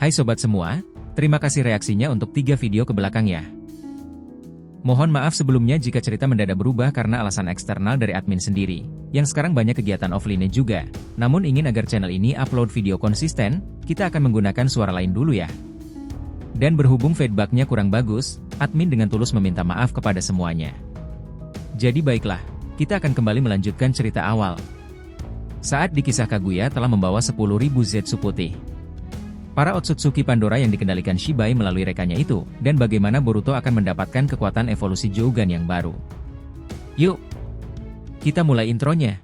Hai sobat semua, terima kasih reaksinya untuk 3 video ke belakang ya. Mohon maaf sebelumnya jika cerita mendadak berubah karena alasan eksternal dari admin sendiri, yang sekarang banyak kegiatan offline juga. Namun ingin agar channel ini upload video konsisten, kita akan menggunakan suara lain dulu ya. Dan berhubung feedbacknya kurang bagus, admin dengan tulus meminta maaf kepada semuanya. Jadi baiklah, kita akan kembali melanjutkan cerita awal. Saat di kisah Kaguya telah membawa 10.000 Zetsu putih. Para Otsutsuki Pandora yang dikendalikan Shibai melalui rekannya itu, dan bagaimana Boruto akan mendapatkan kekuatan evolusi Jougan yang baru. Yuk, kita mulai intronya.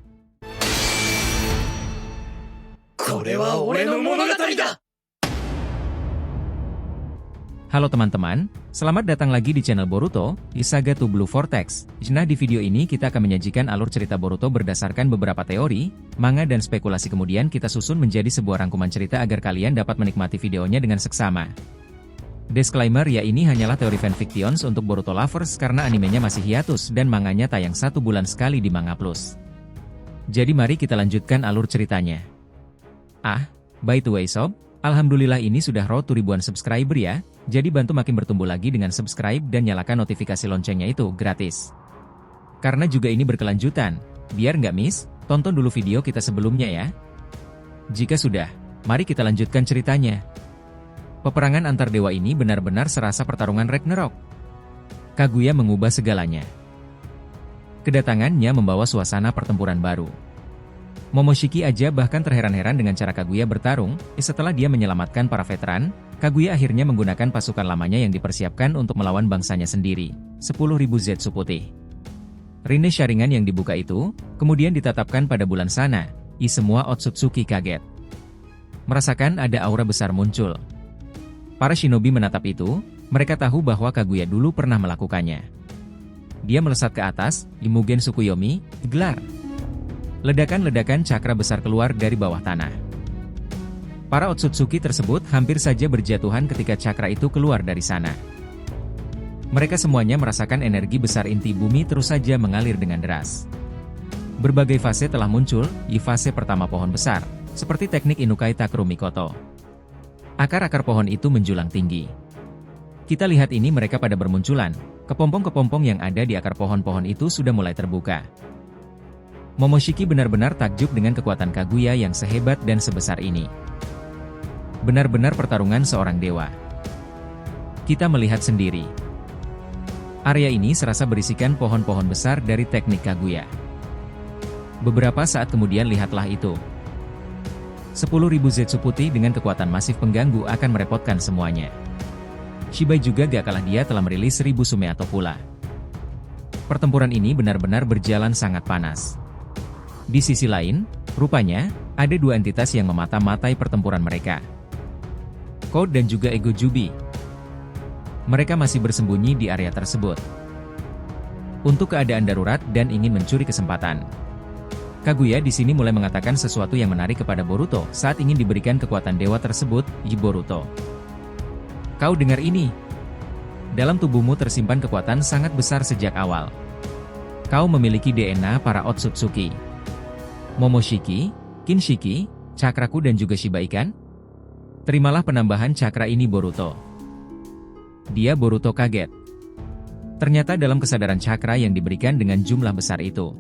Halo teman-teman, selamat datang lagi di channel Boruto, di Saga to Blue Vortex. Nah di video ini kita akan menyajikan alur cerita Boruto berdasarkan beberapa teori, manga dan spekulasi kemudian kita susun menjadi sebuah rangkuman cerita agar kalian dapat menikmati videonya dengan seksama. Disclaimer ya ini hanyalah teori fanfictions untuk Boruto lovers karena animenya masih hiatus dan manganya tayang 1 bulan sekali di Manga Plus. Jadi mari kita lanjutkan alur ceritanya. By the way sob, alhamdulillah ini sudah road to ribuan subscriber ya, jadi bantu makin bertumbuh lagi dengan subscribe dan nyalakan notifikasi loncengnya itu gratis. Karena juga ini berkelanjutan, biar nggak miss, tonton dulu video kita sebelumnya ya. Jika sudah, mari kita lanjutkan ceritanya. Peperangan antar dewa ini benar-benar serasa pertarungan Ragnarok. Kaguya mengubah segalanya. Kedatangannya membawa suasana pertempuran baru. Momoshiki aja bahkan terheran-heran dengan cara Kaguya bertarung. Setelah dia menyelamatkan para veteran, Kaguya akhirnya menggunakan pasukan lamanya yang dipersiapkan untuk melawan bangsanya sendiri, 10.000 Zetsu putih. Rinne Sharingan yang dibuka itu, kemudian ditatapkan pada bulan sana. Semua Otsutsuki kaget. Merasakan ada aura besar muncul. Para shinobi menatap itu, mereka tahu bahwa Kaguya dulu pernah melakukannya. Dia melesat ke atas, Imugen Tsukuyomi, gelar. Ledakan-ledakan cakra besar keluar dari bawah tanah. Para Otsutsuki tersebut hampir saja berjatuhan ketika cakra itu keluar dari sana. Mereka semuanya merasakan energi besar inti bumi terus saja mengalir dengan deras. Berbagai fase telah muncul, di fase pertama pohon besar, seperti teknik Inukai Takru Mikoto. Akar-akar pohon itu menjulang tinggi. Kita lihat ini mereka pada bermunculan, kepompong-kepompong yang ada di akar pohon-pohon itu sudah mulai terbuka. Momoshiki benar-benar takjub dengan kekuatan Kaguya yang sehebat dan sebesar ini. Benar-benar pertarungan seorang dewa. Kita melihat sendiri. Area ini serasa berisikan pohon-pohon besar dari teknik Kaguya. Beberapa saat kemudian lihatlah itu. 10.000 Zetsu putih dengan kekuatan masif pengganggu akan merepotkan semuanya. Shibai juga gak kalah, dia telah merilis 1000 Sumeato pula. Pertempuran ini benar-benar berjalan sangat panas. Di sisi lain, rupanya, ada dua entitas yang memata-matai pertempuran mereka. Code dan juga Ego Jubi. Mereka masih bersembunyi di area tersebut. Untuk keadaan darurat dan ingin mencuri kesempatan. Kaguya di sini mulai mengatakan sesuatu yang menarik kepada Boruto saat ingin diberikan kekuatan dewa tersebut, Boruto. Kau dengar ini? Dalam tubuhmu tersimpan kekuatan sangat besar sejak awal. Kau memiliki DNA para Otsutsuki. Momoshiki, Kinshiki, cakraku dan juga Shibai kan? Terimalah penambahan cakra ini Boruto. Boruto kaget. Ternyata dalam kesadaran cakra yang diberikan dengan jumlah besar itu.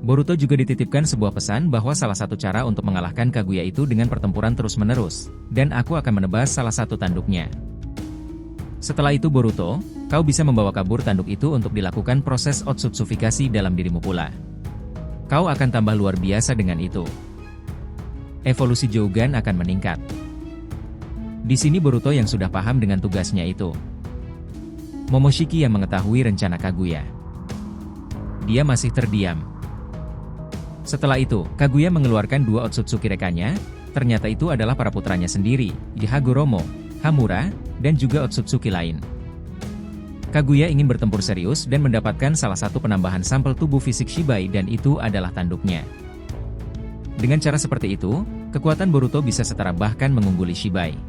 Boruto juga dititipkan sebuah pesan bahwa salah satu cara untuk mengalahkan Kaguya itu dengan pertempuran terus-menerus, dan aku akan menebas salah satu tanduknya. Setelah itu Boruto, kau bisa membawa kabur tanduk itu untuk dilakukan proses otsutsufikasi dalam dirimu pula. Kau akan tambah luar biasa dengan itu. Evolusi Jougan akan meningkat. Di sini Boruto yang sudah paham dengan tugasnya itu. Momoshiki yang mengetahui rencana Kaguya. Dia masih terdiam. Setelah itu, Kaguya mengeluarkan 2 Otsutsuki rekannya, ternyata itu adalah para putranya sendiri, Hagoromo, Hamura, dan juga Otsutsuki lain. Kaguya ingin bertempur serius dan mendapatkan salah satu penambahan sampel tubuh fisik Shibai dan itu adalah tanduknya. Dengan cara seperti itu, kekuatan Boruto bisa setara bahkan mengungguli Shibai.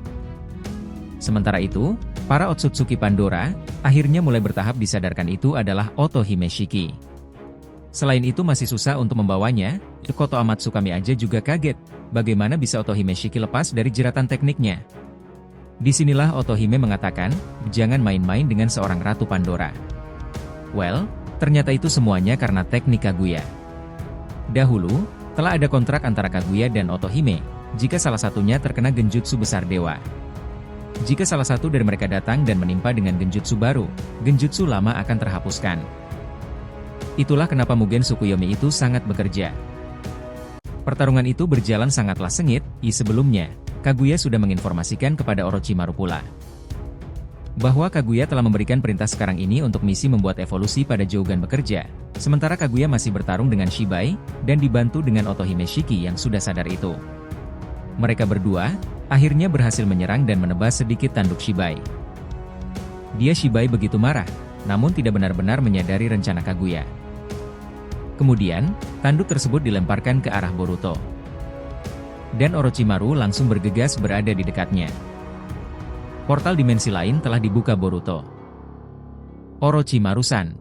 Sementara itu, para Otsutsuki Pandora, akhirnya mulai bertahap disadarkan itu adalah Otohime Shiki. Selain itu masih susah untuk membawanya, Koto Amatsu kami aja juga kaget, bagaimana bisa Otohime Shiki lepas dari jeratan tekniknya. Disinilah Otohime mengatakan, jangan main-main dengan seorang Ratu Pandora. Well, ternyata itu semuanya karena teknik Kaguya. Dahulu, telah ada kontrak antara Kaguya dan Otohime, jika salah satunya terkena genjutsu besar dewa. Jika salah satu dari mereka datang dan menimpa dengan genjutsu baru, genjutsu lama akan terhapuskan. Itulah kenapa Mugen Tsukuyomi itu sangat bekerja. Pertarungan itu berjalan sangatlah sengit, sebelumnya, Kaguya sudah menginformasikan kepada Orochimaru pula bahwa Kaguya telah memberikan perintah sekarang ini untuk misi membuat evolusi pada Jougan bekerja, sementara Kaguya masih bertarung dengan Shibai, dan dibantu dengan Otohime Shiki yang sudah sadar itu. Mereka berdua, akhirnya berhasil menyerang dan menebas sedikit tanduk Shibai. Shibai begitu marah, namun tidak benar-benar menyadari rencana Kaguya. Kemudian, tanduk tersebut dilemparkan ke arah Boruto. Dan Orochimaru langsung bergegas berada di dekatnya. Portal dimensi lain telah dibuka Boruto. Orochimaru-san,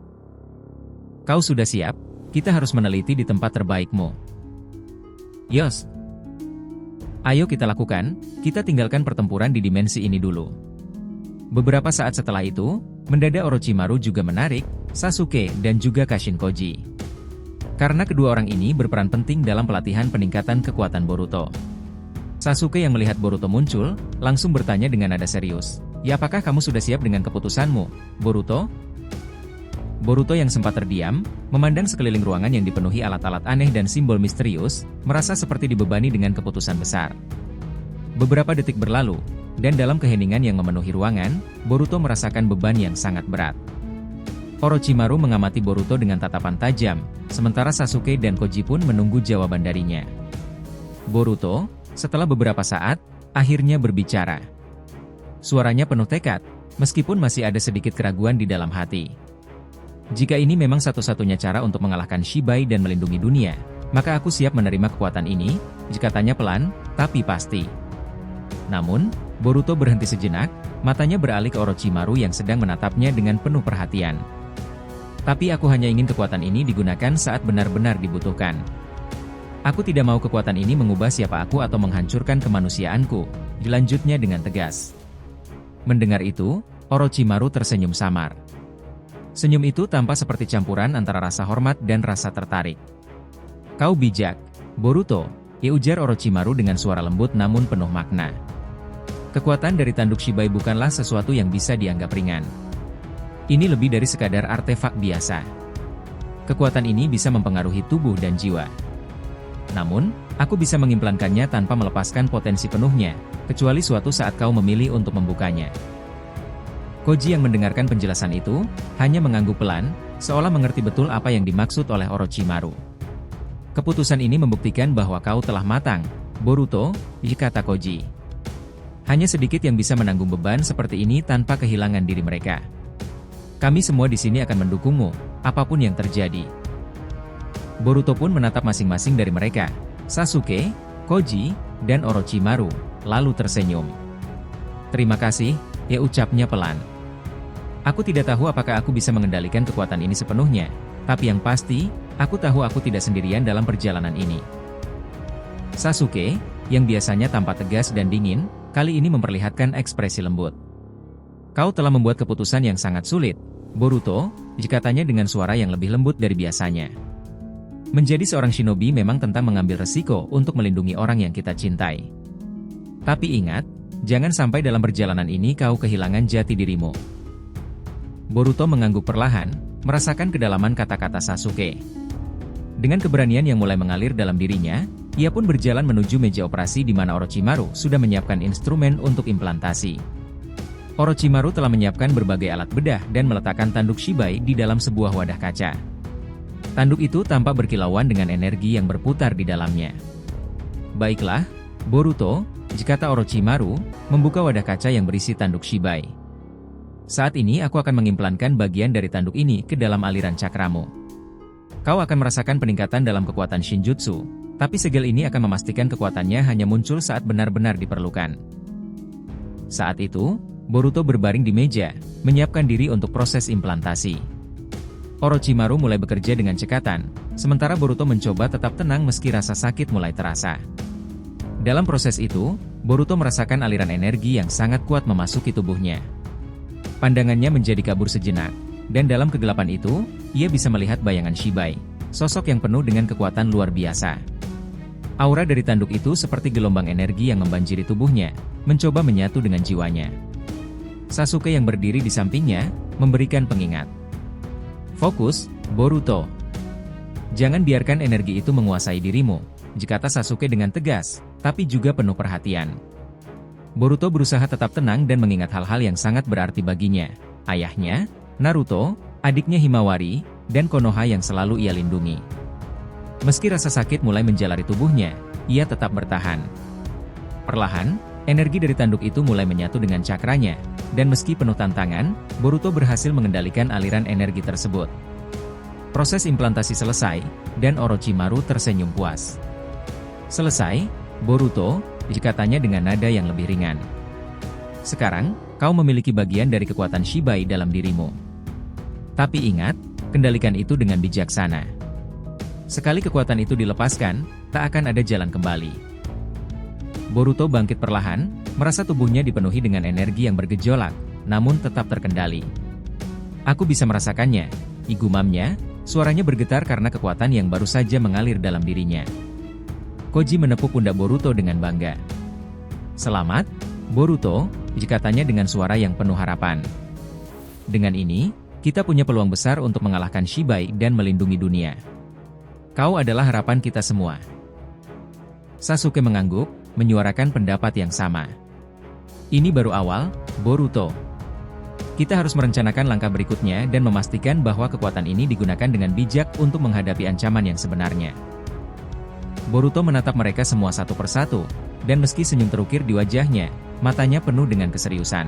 kau sudah siap? Kita harus meneliti di tempat terbaikmu. Yos. Ayo kita lakukan, kita tinggalkan pertempuran di dimensi ini dulu. Beberapa saat setelah itu, mendadak Orochimaru juga menarik Sasuke dan juga Kashin Koji. Karena kedua orang ini berperan penting dalam pelatihan peningkatan kekuatan Boruto. Sasuke yang melihat Boruto muncul, langsung bertanya dengan nada serius, "Ya, apakah kamu sudah siap dengan keputusanmu, Boruto?" Boruto yang sempat terdiam, memandang sekeliling ruangan yang dipenuhi alat-alat aneh dan simbol misterius, merasa seperti dibebani dengan keputusan besar. Beberapa detik berlalu, dan dalam keheningan yang memenuhi ruangan, Boruto merasakan beban yang sangat berat. Orochimaru mengamati Boruto dengan tatapan tajam, sementara Sasuke dan Koji pun menunggu jawaban darinya. Boruto, setelah beberapa saat, akhirnya berbicara. Suaranya penuh tekad, meskipun masih ada sedikit keraguan di dalam hati. Jika ini memang satu-satunya cara untuk mengalahkan Shibai dan melindungi dunia, maka aku siap menerima kekuatan ini, katanya pelan, tapi pasti. Namun, Boruto berhenti sejenak, matanya beralih ke Orochimaru yang sedang menatapnya dengan penuh perhatian. Tapi aku hanya ingin kekuatan ini digunakan saat benar-benar dibutuhkan. Aku tidak mau kekuatan ini mengubah siapa aku atau menghancurkan kemanusiaanku, dilanjutnya dengan tegas. Mendengar itu, Orochimaru tersenyum samar. Senyum itu tampak seperti campuran antara rasa hormat dan rasa tertarik. Kau bijak, Boruto, ujar Orochimaru dengan suara lembut namun penuh makna. Kekuatan dari tanduk Shibai bukanlah sesuatu yang bisa dianggap ringan. Ini lebih dari sekadar artefak biasa. Kekuatan ini bisa mempengaruhi tubuh dan jiwa. Namun, aku bisa mengimplankannya tanpa melepaskan potensi penuhnya, kecuali suatu saat kau memilih untuk membukanya. Koji yang mendengarkan penjelasan itu, hanya mengangguk pelan, seolah mengerti betul apa yang dimaksud oleh Orochimaru. Keputusan ini membuktikan bahwa kau telah matang, Boruto, kata Koji. Hanya sedikit yang bisa menanggung beban seperti ini tanpa kehilangan diri mereka. Kami semua di sini akan mendukungmu, apapun yang terjadi. Boruto pun menatap masing-masing dari mereka, Sasuke, Koji, dan Orochimaru, lalu tersenyum. Terima kasih, ucapnya pelan. Aku tidak tahu apakah aku bisa mengendalikan kekuatan ini sepenuhnya, tapi yang pasti, aku tahu aku tidak sendirian dalam perjalanan ini. Sasuke, yang biasanya tampak tegas dan dingin, kali ini memperlihatkan ekspresi lembut. Kau telah membuat keputusan yang sangat sulit, Boruto, katanya dengan suara yang lebih lembut dari biasanya. Menjadi seorang shinobi memang tentang mengambil resiko untuk melindungi orang yang kita cintai. Tapi ingat, jangan sampai dalam perjalanan ini kau kehilangan jati dirimu. Boruto mengangguk perlahan, merasakan kedalaman kata-kata Sasuke. Dengan keberanian yang mulai mengalir dalam dirinya, ia pun berjalan menuju meja operasi di mana Orochimaru sudah menyiapkan instrumen untuk implantasi. Orochimaru telah menyiapkan berbagai alat bedah dan meletakkan tanduk Shibai di dalam sebuah wadah kaca. Tanduk itu tampak berkilauan dengan energi yang berputar di dalamnya. Baiklah, Boruto, kata Orochimaru, membuka wadah kaca yang berisi tanduk Shibai. Saat ini aku akan mengimplankan bagian dari tanduk ini ke dalam aliran cakramu. Kau akan merasakan peningkatan dalam kekuatan Shinjutsu, tapi segel ini akan memastikan kekuatannya hanya muncul saat benar-benar diperlukan. Saat itu, Boruto berbaring di meja, menyiapkan diri untuk proses implantasi. Orochimaru mulai bekerja dengan cekatan, sementara Boruto mencoba tetap tenang meski rasa sakit mulai terasa. Dalam proses itu, Boruto merasakan aliran energi yang sangat kuat memasuki tubuhnya. Pandangannya menjadi kabur sejenak, dan dalam kegelapan itu, ia bisa melihat bayangan Shibai, sosok yang penuh dengan kekuatan luar biasa. Aura dari tanduk itu seperti gelombang energi yang membanjiri tubuhnya, mencoba menyatu dengan jiwanya. Sasuke yang berdiri di sampingnya, memberikan pengingat. Fokus, Boruto. Jangan biarkan energi itu menguasai dirimu, kata Sasuke dengan tegas, tapi juga penuh perhatian. Boruto berusaha tetap tenang dan mengingat hal-hal yang sangat berarti baginya. Ayahnya, Naruto, adiknya Himawari, dan Konoha yang selalu ia lindungi. Meski rasa sakit mulai menjalari tubuhnya, ia tetap bertahan. Perlahan, energi dari tanduk itu mulai menyatu dengan cakranya, dan meski penuh tantangan, Boruto berhasil mengendalikan aliran energi tersebut. Proses implantasi selesai, dan Orochimaru tersenyum puas. Selesai, Boruto, katanya dengan nada yang lebih ringan. Sekarang, kau memiliki bagian dari kekuatan Shibai dalam dirimu. Tapi ingat, kendalikan itu dengan bijaksana. Sekali kekuatan itu dilepaskan, tak akan ada jalan kembali. Boruto bangkit perlahan, merasa tubuhnya dipenuhi dengan energi yang bergejolak, namun tetap terkendali. Aku bisa merasakannya, gumamnya, suaranya bergetar karena kekuatan yang baru saja mengalir dalam dirinya. Koji menepuk pundak Boruto dengan bangga. Selamat, Boruto, katanya dengan suara yang penuh harapan. Dengan ini, kita punya peluang besar untuk mengalahkan Shibai dan melindungi dunia. Kau adalah harapan kita semua. Sasuke mengangguk, menyuarakan pendapat yang sama. Ini baru awal, Boruto. Kita harus merencanakan langkah berikutnya dan memastikan bahwa kekuatan ini digunakan dengan bijak untuk menghadapi ancaman yang sebenarnya. Boruto menatap mereka semua satu persatu, dan meski senyum terukir di wajahnya, matanya penuh dengan keseriusan.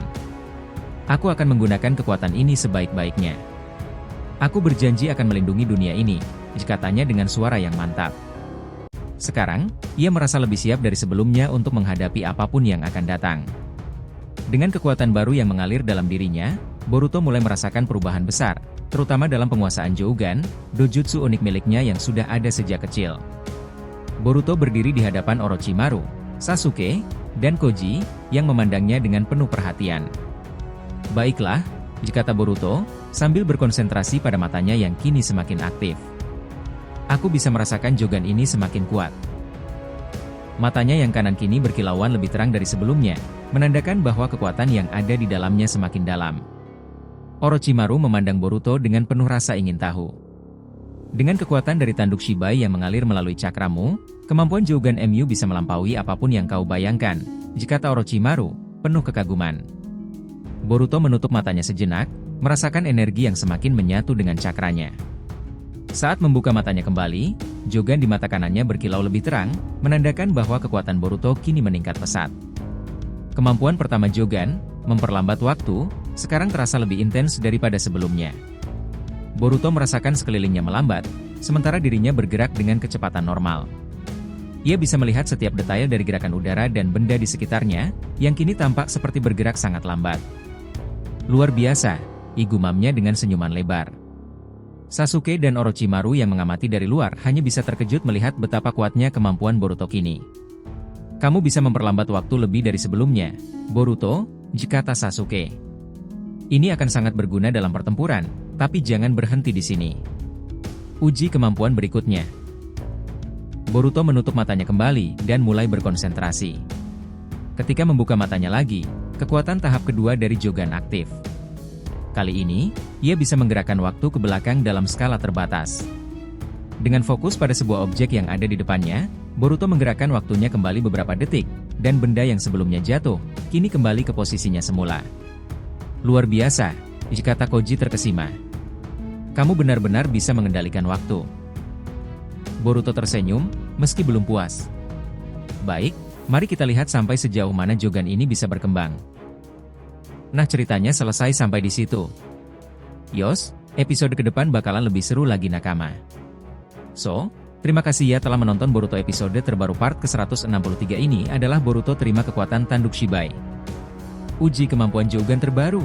Aku akan menggunakan kekuatan ini sebaik-baiknya. Aku berjanji akan melindungi dunia ini, katanya dengan suara yang mantap. Sekarang, ia merasa lebih siap dari sebelumnya untuk menghadapi apapun yang akan datang. Dengan kekuatan baru yang mengalir dalam dirinya, Boruto mulai merasakan perubahan besar, terutama dalam penguasaan Jougan, dojutsu unik miliknya yang sudah ada sejak kecil. Boruto berdiri di hadapan Orochimaru, Sasuke, dan Koji, yang memandangnya dengan penuh perhatian. Baiklah, kata Boruto, sambil berkonsentrasi pada matanya yang kini semakin aktif. Aku bisa merasakan Jougan ini semakin kuat. Matanya yang kanan kini berkilauan lebih terang dari sebelumnya, menandakan bahwa kekuatan yang ada di dalamnya semakin dalam. Orochimaru memandang Boruto dengan penuh rasa ingin tahu. Dengan kekuatan dari tanduk Shibai yang mengalir melalui cakramu, kemampuan Jougan MU bisa melampaui apapun yang kau bayangkan, kata Orochimaru, penuh kekaguman. Boruto menutup matanya sejenak, merasakan energi yang semakin menyatu dengan cakranya. Saat membuka matanya kembali, Jougan di mata kanannya berkilau lebih terang, menandakan bahwa kekuatan Boruto kini meningkat pesat. Kemampuan pertama Jougan, memperlambat waktu, sekarang terasa lebih intens daripada sebelumnya. Boruto merasakan sekelilingnya melambat, sementara dirinya bergerak dengan kecepatan normal. Ia bisa melihat setiap detail dari gerakan udara dan benda di sekitarnya, yang kini tampak seperti bergerak sangat lambat. Luar biasa, gumamnya dengan senyuman lebar. Sasuke dan Orochimaru yang mengamati dari luar hanya bisa terkejut melihat betapa kuatnya kemampuan Boruto kini. Kamu bisa memperlambat waktu lebih dari sebelumnya, Boruto, kata Sasuke. Ini akan sangat berguna dalam pertempuran, tapi jangan berhenti di sini. Uji kemampuan berikutnya. Boruto menutup matanya kembali dan mulai berkonsentrasi. Ketika membuka matanya lagi, kekuatan tahap kedua dari Jougan aktif. Kali ini, ia bisa menggerakkan waktu ke belakang dalam skala terbatas. Dengan fokus pada sebuah objek yang ada di depannya, Boruto menggerakkan waktunya kembali beberapa detik, dan benda yang sebelumnya jatuh, kini kembali ke posisinya semula. Luar biasa, kata Koji terkesima. Kamu benar-benar bisa mengendalikan waktu. Boruto tersenyum, meski belum puas. Baik, mari kita lihat sampai sejauh mana Jougan ini bisa berkembang. Nah, ceritanya selesai sampai di situ. Yos, episode ke depan bakalan lebih seru lagi nakama. So, terima kasih ya telah menonton Boruto episode terbaru part ke-163 ini adalah Boruto terima kekuatan tanduk Shibai. Uji kemampuan Jougan terbaru.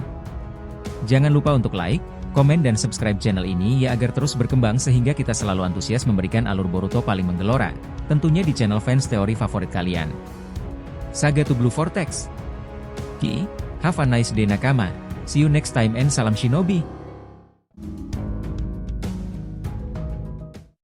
Jangan lupa untuk like, komen dan subscribe channel ini ya agar terus berkembang sehingga kita selalu antusias memberikan alur Boruto paling menggelora, tentunya di channel fans teori favorit kalian. Saga to Blue Vortex. Have a nice day nakama. See you next time and salam shinobi.